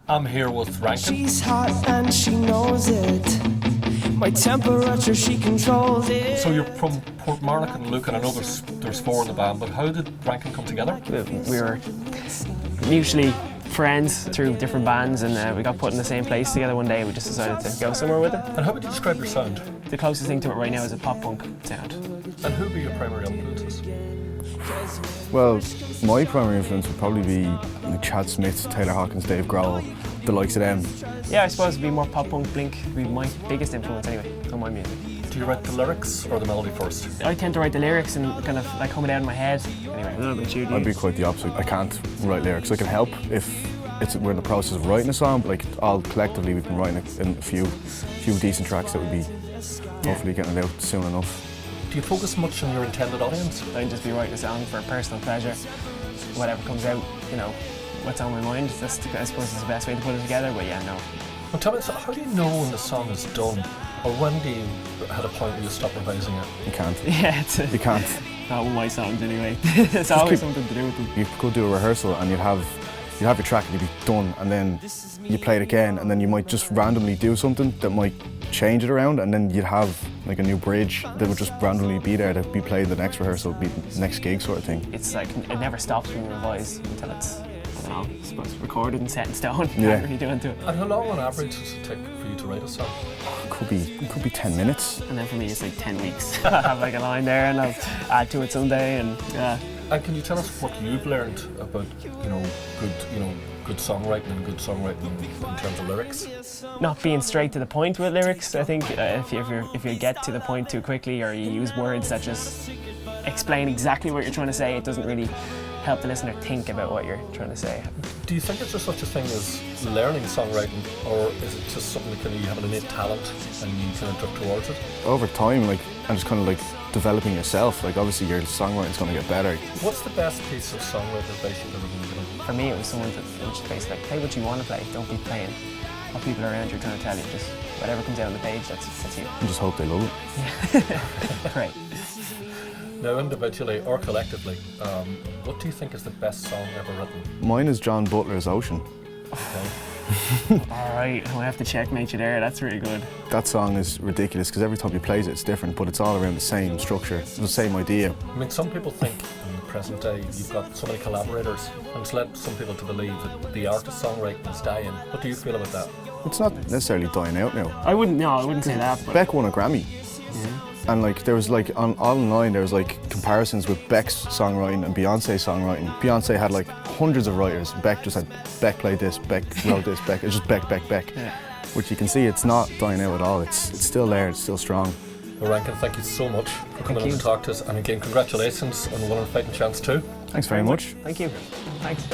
I'm here with Rankin. She's hot and she knows it. My temperature, she controls it. So you're from Portmarnock and Luke, and I know there's four in the band, but how did Rankin come together? We were mutually friends through different bands, and we got put in the same place together one day. We just decided to go somewhere with it. And how would you describe your sound? The closest thing to it right now is a pop-punk sound. And who would be your primary influences? Well, my primary influence would probably be Chad Smith, Taylor Hawkins, Dave Grohl, the likes of them. Yeah, I suppose it'd be more pop-punk. Blink would be my biggest influence anyway on my music. Do you write the lyrics or the melody first? I tend to write the lyrics and kind of like hum it out in my head. Anyway, I don't know about you. I'd be quite the opposite. I can't write lyrics. I can help if we're in the process of writing a song, but like all collectively we've been writing a few decent tracks that would be hopefully getting it out soon enough. Do you focus much on your intended audience? I'd just be writing a song for personal pleasure. Whatever comes out, you know, what's on my mind. That's, I suppose, is the best way to put it together, but yeah, no. Well, tell me, so how do you know when the song is done? Or when do you hit a point where you stop revising it? You can't. Yeah, you can't. Not with my songs anyway. It's always something to do with them. You could do a rehearsal and you'd have your track and you'd be done, and then you play it again, and then you might just randomly do something that might change it around, and then you'd have like a new bridge that would just randomly be there to be played the next rehearsal, be the next gig sort of thing. It's like it never stops being revised until it's, I don't know, I suppose recorded and set in stone. Yeah. Can't really do into it. And how long on average does it take for you to write a song? It could be 10 minutes. And then for me it's like 10 weeks. I have like a line there and I'll add to it someday, and yeah. And can you tell us what you've learned about, good songwriting and good songwriting in terms of lyrics? Not being straight to the point with lyrics. I think if you get to the point too quickly, or you use words that just explain exactly what you're trying to say, it doesn't really help the listener think about what you're trying to say. Do you think it's just such a thing as learning songwriting, or is it just something that you have an innate talent and you kind of drift towards it? Over time, and just kind of like developing yourself, like obviously your songwriting's going to get better. What's the best piece of songwriting advice you've ever been given? For me, it was someone that just basically like, play what you want to play, don't be playing what people around you are trying to tell you. Just whatever comes out on the page, that's you. And just hope they love it. Great. Now, individually or collectively, what do you think is the best song ever written? Mine is John Butler's Ocean. Okay. Alright, I have to checkmate you there, that's really good. That song is ridiculous because every time he plays it, it's different, but it's all around the same structure, the same idea. I mean, some people think in the present day you've got so many collaborators, and it's led some people to believe that the art of songwriting is dying. What do you feel about that? It's not necessarily dying out now. I wouldn't say that. But Beck won a Grammy. And there was online there was comparisons with Beck's songwriting and Beyonce's songwriting. Beyonce had hundreds of writers. Beck just had Beck played this, Beck wrote this, Beck. It's just Beck. Yeah. Which you can see it's not dying out at all. It's still there. It's still strong. Well, Rankin, thank you so much for coming in to talk to us, and again, congratulations on winning Fighting Chance 2. Thanks very much. Thank you. Thanks.